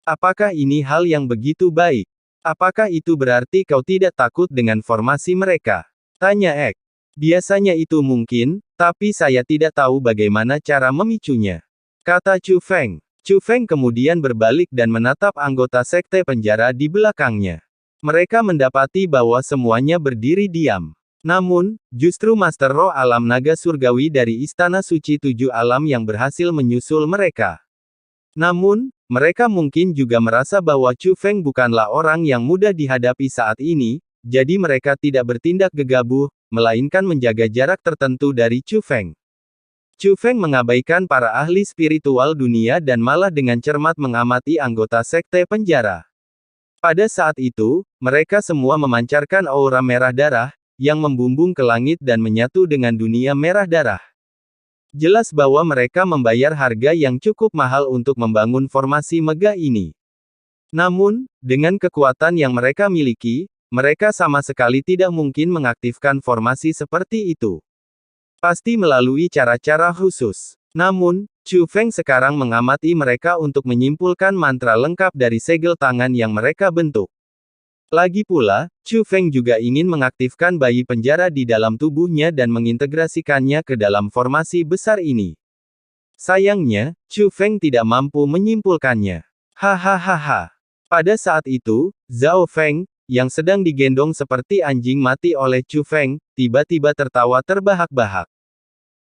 Apakah ini hal yang begitu baik? Apakah itu berarti kau tidak takut dengan formasi mereka? Tanya Ek. Biasanya itu mungkin, tapi saya tidak tahu bagaimana cara memicunya. Kata Chu Feng. Chu Feng kemudian berbalik dan menatap anggota sekte penjara di belakangnya. Mereka mendapati bahwa semuanya berdiri diam. Namun, justru Master Roh Alam Naga Surgawi dari Istana Suci Tujuh Alam yang berhasil menyusul mereka. Namun, mereka mungkin juga merasa bahwa Chu Feng bukanlah orang yang mudah dihadapi saat ini, jadi mereka tidak bertindak gegabah, melainkan menjaga jarak tertentu dari Chu Feng. Chu Feng mengabaikan para ahli spiritual dunia dan malah dengan cermat mengamati anggota sekte penjara. Pada saat itu, mereka semua memancarkan aura merah darah, yang membumbung ke langit dan menyatu dengan dunia merah darah. Jelas bahwa mereka membayar harga yang cukup mahal untuk membangun formasi megah ini. Namun, dengan kekuatan yang mereka miliki, mereka sama sekali tidak mungkin mengaktifkan formasi seperti itu. Pasti melalui cara-cara khusus. Namun, Chu Feng sekarang mengamati mereka untuk menyimpulkan mantra lengkap dari segel tangan yang mereka bentuk. Lagi pula, Chu Feng juga ingin mengaktifkan bayi penjara di dalam tubuhnya dan mengintegrasikannya ke dalam formasi besar ini. Sayangnya, Chu Feng tidak mampu menyimpulkannya. Hahaha. Pada saat itu, Zhao Feng, yang sedang digendong seperti anjing mati oleh Chu Feng, tiba-tiba tertawa terbahak-bahak.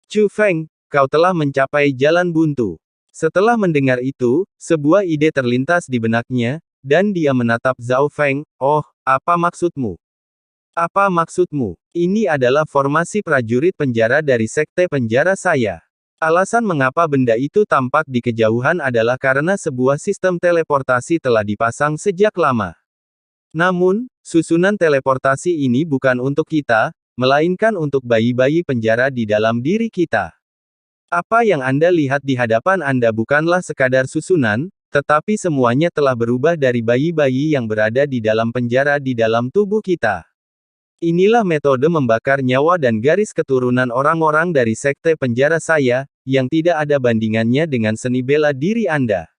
Chu Feng, kau telah mencapai jalan buntu. Setelah mendengar itu, sebuah ide terlintas di benaknya, dan dia menatap Zhao Feng. Oh, apa maksudmu? Apa maksudmu? Ini adalah formasi prajurit penjara dari sekte penjara saya. Alasan mengapa benda itu tampak di kejauhan adalah karena sebuah sistem teleportasi telah dipasang sejak lama. Namun, susunan teleportasi ini bukan untuk kita, melainkan untuk bayi-bayi penjara di dalam diri kita. Apa yang Anda lihat di hadapan Anda bukanlah sekadar susunan, tetapi semuanya telah berubah dari bayi-bayi yang berada di dalam penjara di dalam tubuh kita. Inilah metode membakar nyawa dan garis keturunan orang-orang dari sekte penjara saya, yang tidak ada bandingannya dengan seni bela diri Anda.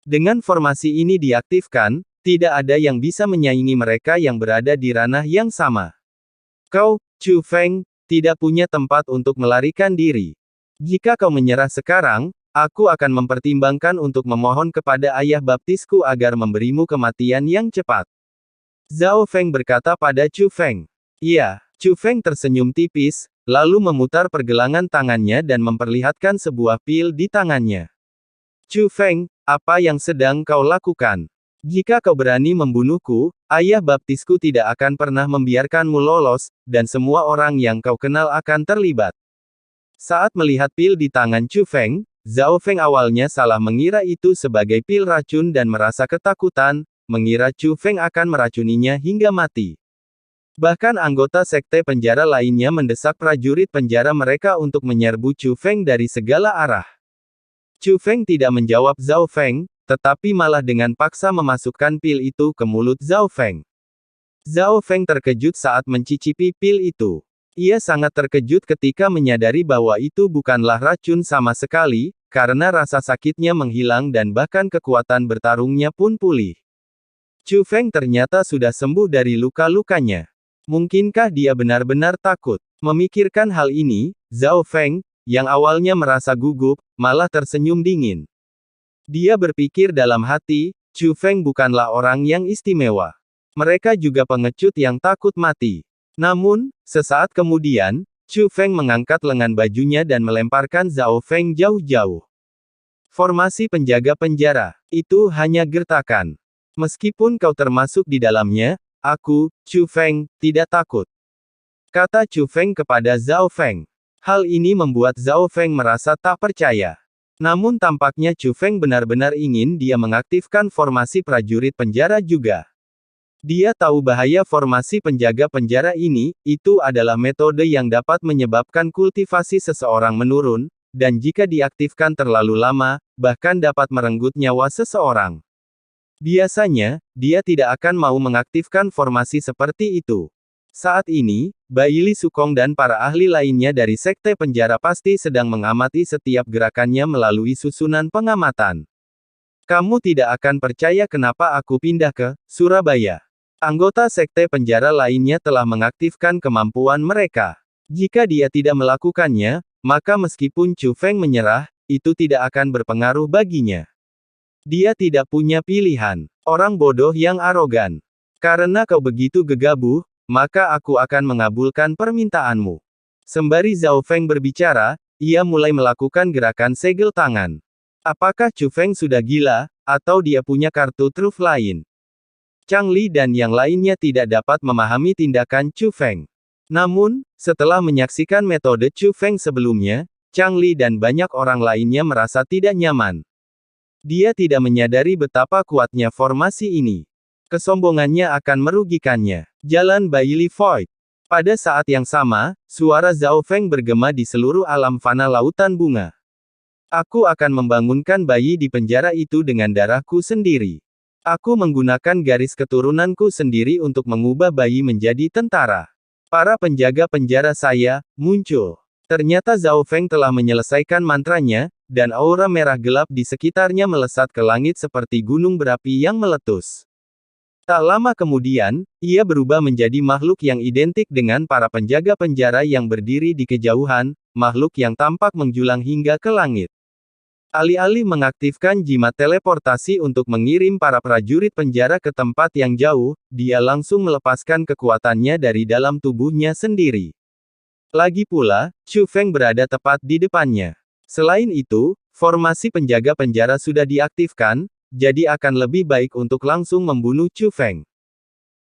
Dengan formasi ini diaktifkan, tidak ada yang bisa menyaingi mereka yang berada di ranah yang sama. Kau, Chu Feng, tidak punya tempat untuk melarikan diri. Jika kau menyerah sekarang, aku akan mempertimbangkan untuk memohon kepada ayah baptisku agar memberimu kematian yang cepat. Zhao Feng berkata pada Chu Feng. Iya, Chu Feng tersenyum tipis, lalu memutar pergelangan tangannya dan memperlihatkan sebuah pil di tangannya. Chu Feng, apa yang sedang kau lakukan? Jika kau berani membunuhku, ayah baptisku tidak akan pernah membiarkanmu lolos, dan semua orang yang kau kenal akan terlibat. Saat melihat pil di tangan Chu Feng, Zhao Feng awalnya salah mengira itu sebagai pil racun dan merasa ketakutan, mengira Chu Feng akan meracuninya hingga mati. Bahkan anggota sekte penjara lainnya mendesak prajurit penjara mereka untuk menyerbu Chu Feng dari segala arah. Chu Feng tidak menjawab Zhao Feng, tetapi malah dengan paksa memasukkan pil itu ke mulut Zhao Feng. Zhao Feng terkejut saat mencicipi pil itu. Ia sangat terkejut ketika menyadari bahwa itu bukanlah racun sama sekali, karena rasa sakitnya menghilang dan bahkan kekuatan bertarungnya pun pulih. Chu Feng ternyata sudah sembuh dari luka-lukanya. Mungkinkah dia benar-benar takut? Memikirkan hal ini, Zhao Feng, yang awalnya merasa gugup, malah tersenyum dingin. Dia berpikir dalam hati, Chu Feng bukanlah orang yang istimewa. Mereka juga pengecut yang takut mati. Namun, sesaat kemudian, Chu Feng mengangkat lengan bajunya dan melemparkan Zhao Feng jauh-jauh. Formasi penjaga penjara, itu hanya gertakan. Meskipun kau termasuk di dalamnya, aku, Chu Feng, tidak takut. Kata Chu Feng kepada Zhao Feng. Hal ini membuat Zhao Feng merasa tak percaya. Namun tampaknya Chu Feng benar-benar ingin dia mengaktifkan formasi prajurit penjara juga. Dia tahu bahaya formasi penjaga penjara ini, itu adalah metode yang dapat menyebabkan kultivasi seseorang menurun, dan jika diaktifkan terlalu lama, bahkan dapat merenggut nyawa seseorang. Biasanya, dia tidak akan mau mengaktifkan formasi seperti itu. Saat ini, Baili Sukong dan para ahli lainnya dari sekte penjara pasti sedang mengamati setiap gerakannya melalui susunan pengamatan. Kamu tidak akan percaya kenapa aku pindah ke Surabaya. Anggota sekte penjara lainnya telah mengaktifkan kemampuan mereka. Jika dia tidak melakukannya, maka meskipun Chu Feng menyerah, itu tidak akan berpengaruh baginya. Dia tidak punya pilihan. Orang bodoh yang arogan. Karena kau begitu gegabah, maka aku akan mengabulkan permintaanmu. Sembari Zhao Feng berbicara, ia mulai melakukan gerakan segel tangan. Apakah Chu Feng sudah gila, atau dia punya kartu truf lain? Chang Li dan yang lainnya tidak dapat memahami tindakan Chu Feng. Namun, setelah menyaksikan metode Chu Feng sebelumnya, Chang Li dan banyak orang lainnya merasa tidak nyaman. Dia tidak menyadari betapa kuatnya formasi ini. Kesombongannya akan merugikannya. Jalan Bailey Void. Pada saat yang sama, suara Zhao Feng bergema di seluruh alam fana lautan bunga. Aku akan membangunkan bayi di penjara itu dengan darahku sendiri. Aku menggunakan garis keturunanku sendiri untuk mengubah bayi menjadi tentara. Para penjaga penjara saya muncul. Ternyata Zhao Feng telah menyelesaikan mantranya, dan aura merah gelap di sekitarnya melesat ke langit seperti gunung berapi yang meletus. Tak lama kemudian, ia berubah menjadi makhluk yang identik dengan para penjaga penjara yang berdiri di kejauhan, makhluk yang tampak menjulang hingga ke langit. Alih-alih mengaktifkan jimat teleportasi untuk mengirim para prajurit penjara ke tempat yang jauh, dia langsung melepaskan kekuatannya dari dalam tubuhnya sendiri. Lagi pula, Chu Feng berada tepat di depannya. Selain itu, formasi penjaga penjara sudah diaktifkan, jadi akan lebih baik untuk langsung membunuh Chu Feng.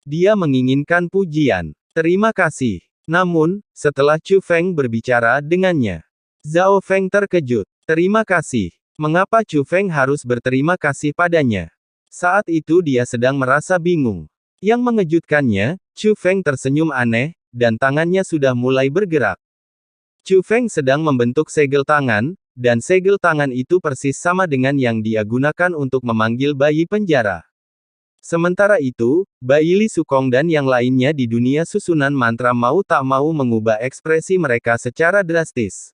Dia menginginkan pujian. Terima kasih. Namun, setelah Chu Feng berbicara dengannya, Zhao Feng terkejut. Terima kasih. Mengapa Chu Feng harus berterima kasih padanya? Saat itu dia sedang merasa bingung. Yang mengejutkannya, Chu Feng tersenyum aneh, dan tangannya sudah mulai bergerak. Chu Feng sedang membentuk segel tangan, dan segel tangan itu persis sama dengan yang dia gunakan untuk memanggil bayi penjara. Sementara itu, Bailey Sukong dan yang lainnya di dunia susunan mantra mau tak mau mengubah ekspresi mereka secara drastis.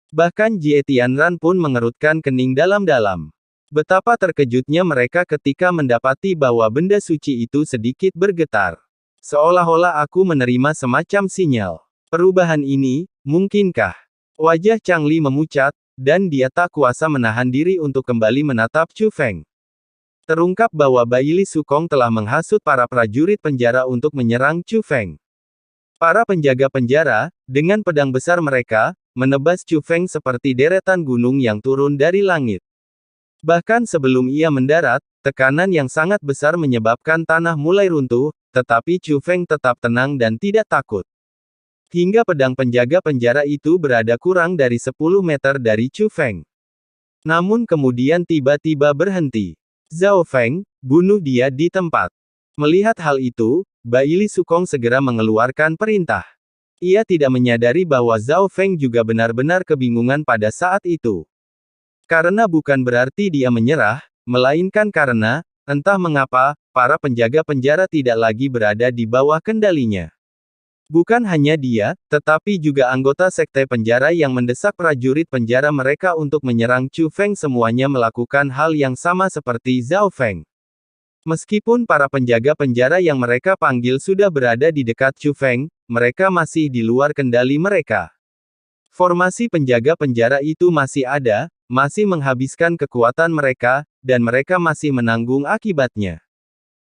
Bahkan Jie Tianran pun mengerutkan kening dalam-dalam. Betapa terkejutnya mereka ketika mendapati bahwa benda suci itu sedikit bergetar. Seolah-olah aku menerima semacam sinyal. Perubahan ini, mungkinkah? Wajah Chang Li memucat, dan dia tak kuasa menahan diri untuk kembali menatap Chu Feng. Terungkap bahwa Bailey Sukong telah menghasut para prajurit penjara untuk menyerang Chu Feng. Para penjaga penjara, dengan pedang besar mereka, menebas Chu Feng seperti deretan gunung yang turun dari langit. Bahkan sebelum ia mendarat, tekanan yang sangat besar menyebabkan tanah mulai runtuh, tetapi Chu Feng tetap tenang dan tidak takut. Hingga pedang penjaga penjara itu berada kurang dari 10 meter dari Chu Feng. Namun kemudian tiba-tiba berhenti. Zhao Feng, bunuh dia di tempat. Melihat hal itu, Bailey Sukong segera mengeluarkan perintah. Ia tidak menyadari bahwa Zhao Feng juga benar-benar kebingungan pada saat itu. Karena bukan berarti dia menyerah, melainkan karena, entah mengapa, para penjaga penjara tidak lagi berada di bawah kendalinya. Bukan hanya dia, tetapi juga anggota sekte penjara yang mendesak prajurit penjara mereka untuk menyerang Chu Feng semuanya melakukan hal yang sama seperti Zhao Feng. Meskipun para penjaga penjara yang mereka panggil sudah berada di dekat Chu Feng, mereka masih di luar kendali mereka. Formasi penjaga penjara itu masih ada, masih menghabiskan kekuatan mereka, dan mereka masih menanggung akibatnya.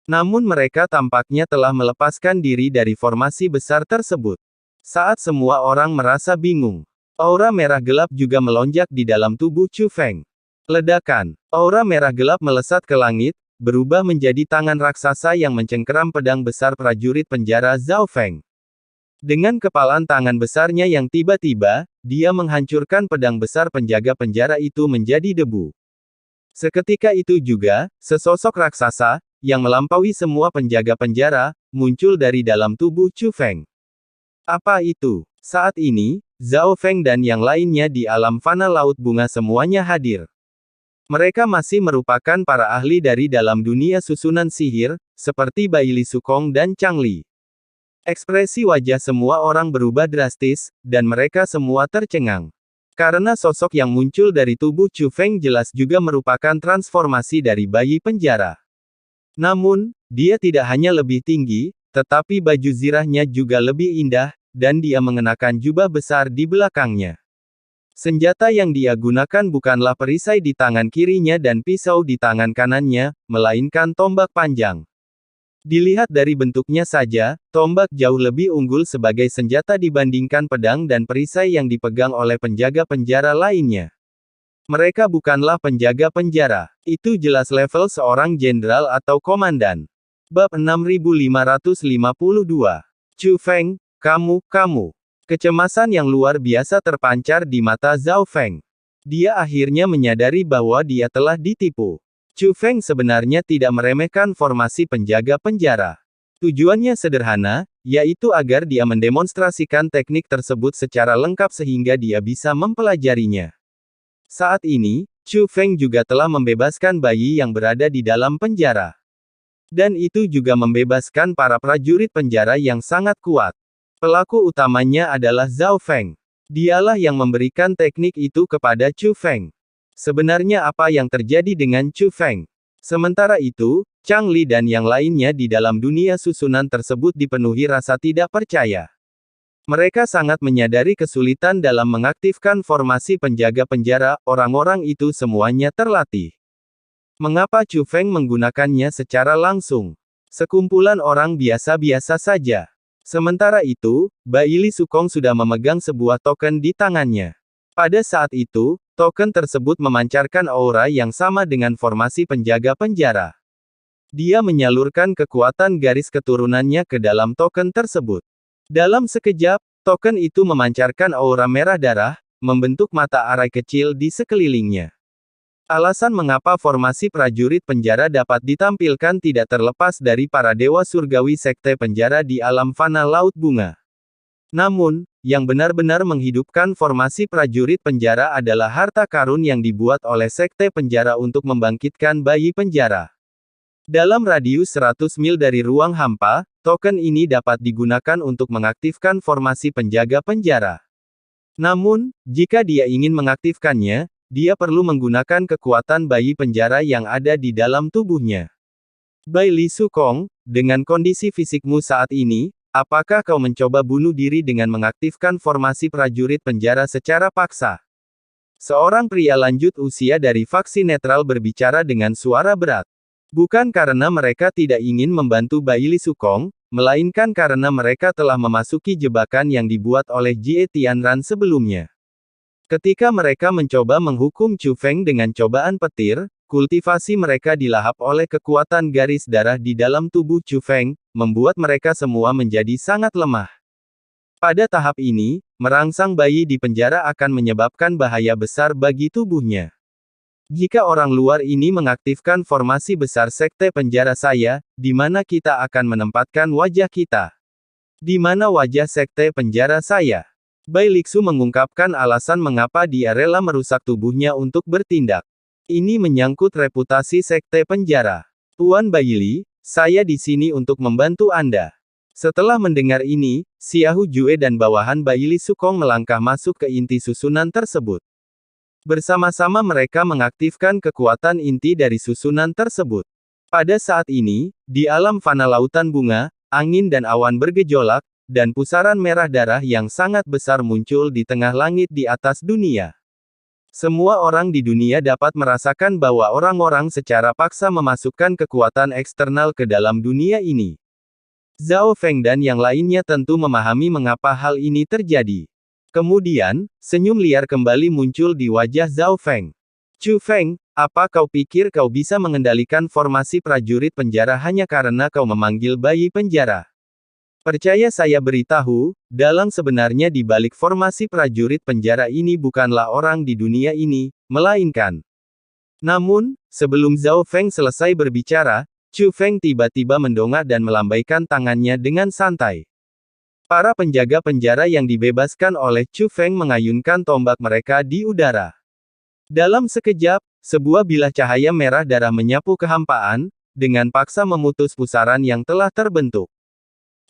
Namun mereka tampaknya telah melepaskan diri dari formasi besar tersebut. Saat semua orang merasa bingung, aura merah gelap juga melonjak di dalam tubuh Chu Feng. Ledakan, aura merah gelap melesat ke langit, berubah menjadi tangan raksasa yang mencengkeram pedang besar prajurit penjara Zhao Feng. Dengan kepalan tangan besarnya yang tiba-tiba, dia menghancurkan pedang besar penjaga penjara itu menjadi debu. Seketika itu juga, sesosok raksasa, yang melampaui semua penjaga penjara, muncul dari dalam tubuh Chu Feng. Apa itu? Saat ini, Zhao Feng dan yang lainnya di alam fana laut bunga semuanya hadir. Mereka masih merupakan para ahli dari dalam dunia susunan sihir, seperti Bailey Sukong dan Chang Li. Ekspresi wajah semua orang berubah drastis, dan mereka semua tercengang. Karena sosok yang muncul dari tubuh Chu Feng jelas juga merupakan transformasi dari bayi penjara. Namun, dia tidak hanya lebih tinggi, tetapi baju zirahnya juga lebih indah, dan dia mengenakan jubah besar di belakangnya. Senjata yang dia gunakan bukanlah perisai di tangan kirinya dan pisau di tangan kanannya, melainkan tombak panjang. Dilihat dari bentuknya saja, tombak jauh lebih unggul sebagai senjata dibandingkan pedang dan perisai yang dipegang oleh penjaga penjara lainnya. Mereka bukanlah penjaga penjara. Itu jelas level seorang jenderal atau komandan. Bab 6552. Chu Feng, kamu. Kecemasan yang luar biasa terpancar di mata Zhao Feng. Dia akhirnya menyadari bahwa dia telah ditipu. Chu Feng sebenarnya tidak meremehkan formasi penjaga penjara. Tujuannya sederhana, yaitu agar dia mendemonstrasikan teknik tersebut secara lengkap sehingga dia bisa mempelajarinya. Saat ini, Chu Feng juga telah membebaskan bayi yang berada di dalam penjara. Dan itu juga membebaskan para prajurit penjara yang sangat kuat. Pelaku utamanya adalah Zhao Feng. Dialah yang memberikan teknik itu kepada Chu Feng. Sebenarnya apa yang terjadi dengan Chu Feng? Sementara itu, Chang Li dan yang lainnya di dalam dunia susunan tersebut dipenuhi rasa tidak percaya. Mereka sangat menyadari kesulitan dalam mengaktifkan formasi penjaga penjara, orang-orang itu semuanya terlatih. Mengapa Chu Feng menggunakannya secara langsung? Sekumpulan orang biasa-biasa saja. Sementara itu, Bai Li Sukong sudah memegang sebuah token di tangannya. Pada saat itu, token tersebut memancarkan aura yang sama dengan formasi penjaga penjara. Dia menyalurkan kekuatan garis keturunannya ke dalam token tersebut. Dalam sekejap, token itu memancarkan aura merah darah, membentuk mata arai kecil di sekelilingnya. Alasan mengapa formasi prajurit penjara dapat ditampilkan tidak terlepas dari para dewa surgawi sekte penjara di alam fana Laut Bunga. Namun, yang benar-benar menghidupkan formasi prajurit penjara adalah harta karun yang dibuat oleh sekte penjara untuk membangkitkan bayi penjara. Dalam radius 100 mil dari ruang hampa, token ini dapat digunakan untuk mengaktifkan formasi penjaga penjara. Namun, jika dia ingin mengaktifkannya, dia perlu menggunakan kekuatan bayi penjara yang ada di dalam tubuhnya. Bai Li Sukong, dengan kondisi fisikmu saat ini, apakah kau mencoba bunuh diri dengan mengaktifkan formasi prajurit penjara secara paksa? Seorang pria lanjut usia dari faksi netral berbicara dengan suara berat. Bukan karena mereka tidak ingin membantu Bai Li Sukong, melainkan karena mereka telah memasuki jebakan yang dibuat oleh Jie Tianran sebelumnya. Ketika mereka mencoba menghukum Chu Feng dengan cobaan petir, kultivasi mereka dilahap oleh kekuatan garis darah di dalam tubuh Chu Feng, membuat mereka semua menjadi sangat lemah. Pada tahap ini, merangsang bayi di penjara akan menyebabkan bahaya besar bagi tubuhnya. Jika orang luar ini mengaktifkan formasi besar sekte penjara saya, di mana kita akan menempatkan wajah kita? Di mana wajah sekte penjara saya? Bai Liksu mengungkapkan alasan mengapa dia rela merusak tubuhnya untuk bertindak. Ini menyangkut reputasi sekte penjara. Tuan Bai Li, saya di sini untuk membantu Anda. Setelah mendengar ini, Xiahou Jue dan bawahan Bai Li Sukong melangkah masuk ke inti susunan tersebut. Bersama-sama mereka mengaktifkan kekuatan inti dari susunan tersebut. Pada saat ini, di alam fana lautan bunga, angin dan awan bergejolak, dan pusaran merah darah yang sangat besar muncul di tengah langit di atas dunia. Semua orang di dunia dapat merasakan bahwa orang-orang secara paksa memasukkan kekuatan eksternal ke dalam dunia ini. Zhao Feng dan yang lainnya tentu memahami mengapa hal ini terjadi. Kemudian, senyum liar kembali muncul di wajah Zhao Feng. Chu Feng, apa kau pikir kau bisa mengendalikan formasi prajurit penjara hanya karena kau memanggil bayi penjara? Percaya saya beritahu, dalang sebenarnya di balik formasi prajurit penjara ini bukanlah orang di dunia ini, melainkan. Namun, sebelum Zhao Feng selesai berbicara, Chu Feng tiba-tiba mendongak dan melambaikan tangannya dengan santai. Para penjaga penjara yang dibebaskan oleh Chu Feng mengayunkan tombak mereka di udara. Dalam sekejap, sebuah bilah cahaya merah darah menyapu kehampaan, dengan paksa memutus pusaran yang telah terbentuk.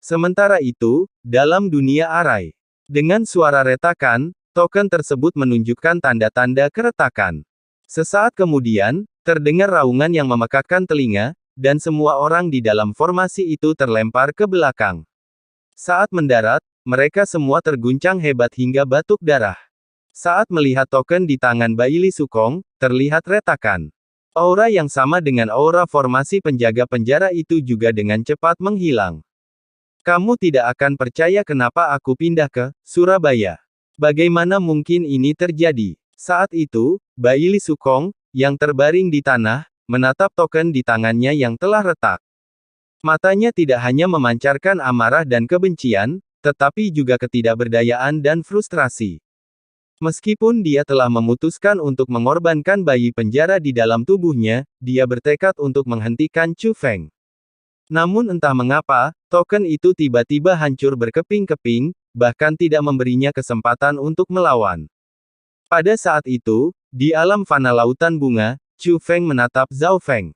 Sementara itu, dalam dunia arai, dengan suara retakan, Token tersebut menunjukkan tanda-tanda keretakan. Sesaat kemudian, terdengar raungan yang memekakkan telinga, dan semua orang di dalam formasi itu terlempar ke belakang. Saat mendarat, mereka semua terguncang hebat hingga batuk darah. Saat melihat token di tangan Bai Li Sukong, terlihat retakan. Aura yang sama dengan aura formasi penjaga penjara itu juga dengan cepat menghilang. Kamu tidak akan percaya kenapa aku pindah ke Surabaya. Bagaimana mungkin ini terjadi? Saat itu, Bai Li Sukong, yang terbaring di tanah, menatap token di tangannya yang telah retak. Matanya tidak hanya memancarkan amarah dan kebencian, tetapi juga ketidakberdayaan dan frustrasi. Meskipun dia telah memutuskan untuk mengorbankan bayi penjara di dalam tubuhnya, dia bertekad untuk menghentikan Chu Feng. Namun entah mengapa, token itu tiba-tiba hancur berkeping-keping, bahkan tidak memberinya kesempatan untuk melawan. Pada saat itu, di alam fana lautan bunga, Chu Feng menatap Zhao Feng.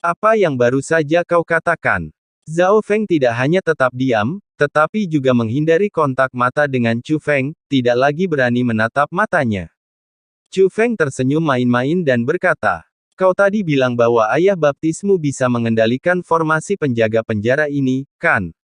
Apa yang baru saja kau katakan? Zhao Feng tidak hanya tetap diam, tetapi juga menghindari kontak mata dengan Chu Feng, tidak lagi berani menatap matanya. Chu Feng tersenyum main-main dan berkata, kau tadi bilang bahwa ayah baptismu bisa mengendalikan formasi penjaga penjara ini, kan?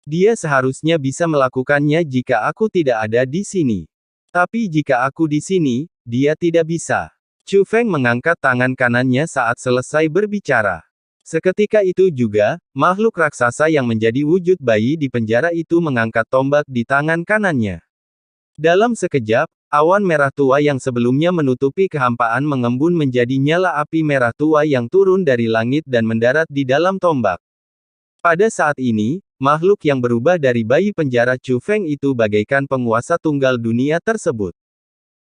Dia seharusnya bisa melakukannya jika aku tidak ada di sini. Tapi jika aku di sini, dia tidak bisa. Chu Feng mengangkat tangan kanannya saat selesai berbicara. Seketika itu juga, makhluk raksasa yang menjadi wujud bayi di penjara itu mengangkat tombak di tangan kanannya. Dalam sekejap, awan merah tua yang sebelumnya menutupi kehampaan mengembun menjadi nyala api merah tua yang turun dari langit dan mendarat di dalam tombak. Pada saat ini, makhluk yang berubah dari bayi penjara Chu Feng itu bagaikan penguasa tunggal dunia tersebut.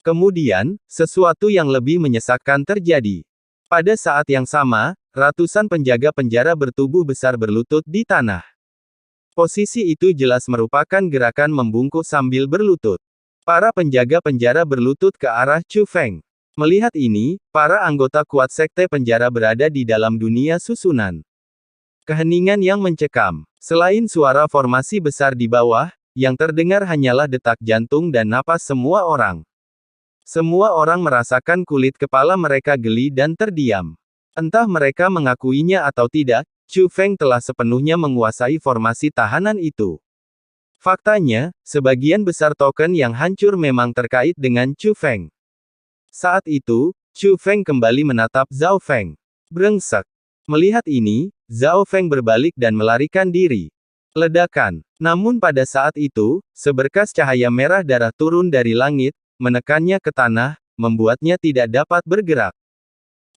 Kemudian, sesuatu yang lebih menyesakkan terjadi. Pada saat yang sama, ratusan penjaga penjara bertubuh besar berlutut di tanah. Posisi itu jelas merupakan gerakan membungkuk sambil berlutut. Para penjaga penjara berlutut ke arah Chu Feng. Melihat ini, para anggota kuat sekte penjara berada di dalam dunia susunan. Keheningan yang mencekam. Selain suara formasi besar di bawah, yang terdengar hanyalah detak jantung dan napas semua orang. Semua orang merasakan kulit kepala mereka geli dan terdiam. Entah mereka mengakuinya atau tidak, Chu Feng telah sepenuhnya menguasai formasi tahanan itu. Faktanya, sebagian besar token yang hancur memang terkait dengan Chu Feng. Saat itu, Chu Feng kembali menatap Zhao Feng. Brengsek. Melihat ini, Zhao Feng berbalik dan melarikan diri. Ledakan. Namun pada saat itu, seberkas cahaya merah darah turun dari langit, menekannya ke tanah, membuatnya tidak dapat bergerak.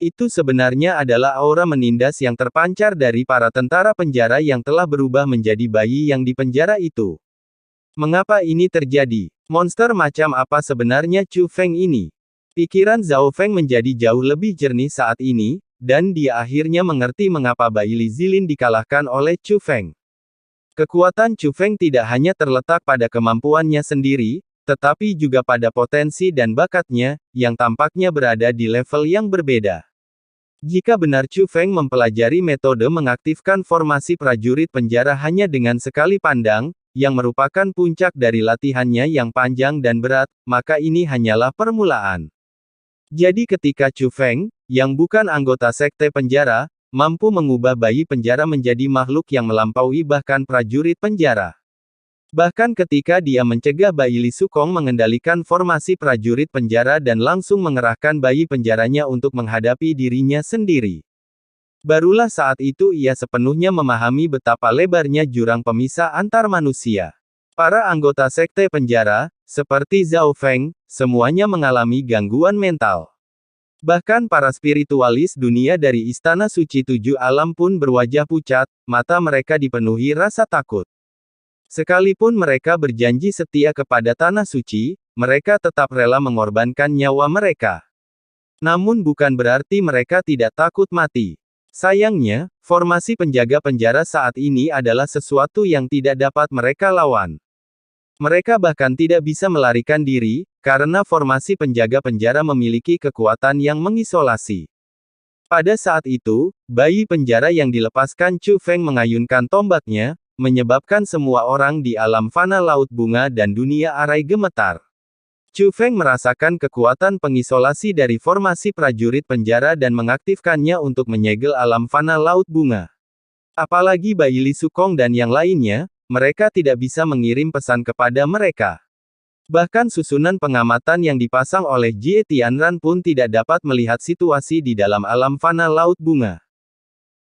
Itu sebenarnya adalah aura menindas yang terpancar dari para tentara penjara yang telah berubah menjadi bayi yang di penjara itu. Mengapa ini terjadi? Monster macam apa sebenarnya Chu Feng ini? Pikiran Zhao Feng menjadi jauh lebih jernih saat ini, dan dia akhirnya mengerti mengapa Bai Li Zilin dikalahkan oleh Chu Feng. Kekuatan Chu Feng tidak hanya terletak pada kemampuannya sendiri, tetapi juga pada potensi dan bakatnya, yang tampaknya berada di level yang berbeda. Jika benar Chu Feng mempelajari metode mengaktifkan formasi prajurit penjara hanya dengan sekali pandang, yang merupakan puncak dari latihannya yang panjang dan berat, maka ini hanyalah permulaan. Jadi ketika Chu Feng, yang bukan anggota sekte penjara, mampu mengubah bayi penjara menjadi makhluk yang melampaui bahkan prajurit penjara. Bahkan ketika dia mencegah Bai Li Sukong mengendalikan formasi prajurit penjara dan langsung mengerahkan bayi penjaranya untuk menghadapi dirinya sendiri. Barulah saat itu ia sepenuhnya memahami betapa lebarnya jurang pemisah antar manusia. Para anggota sekte penjara, seperti Zhao Feng, semuanya mengalami gangguan mental. Bahkan para spiritualis dunia dari Istana Suci Tujuh Alam pun berwajah pucat, mata mereka dipenuhi rasa takut. Sekalipun mereka berjanji setia kepada Tanah Suci, mereka tetap rela mengorbankan nyawa mereka. Namun bukan berarti mereka tidak takut mati. Sayangnya, formasi penjaga penjara saat ini adalah sesuatu yang tidak dapat mereka lawan. Mereka bahkan tidak bisa melarikan diri, karena formasi penjaga penjara memiliki kekuatan yang mengisolasi. Pada saat itu, bayi penjara yang dilepaskan Chu Feng mengayunkan tombaknya, menyebabkan semua orang di alam fana laut bunga dan dunia arai gemetar. Chu Feng merasakan kekuatan pengisolasi dari formasi prajurit penjara dan mengaktifkannya untuk menyegel alam fana Laut Bunga. Apalagi Bai Li Sukong dan yang lainnya, mereka tidak bisa mengirim pesan kepada mereka. Bahkan susunan pengamatan yang dipasang oleh Jie Tianran pun tidak dapat melihat situasi di dalam alam fana Laut Bunga.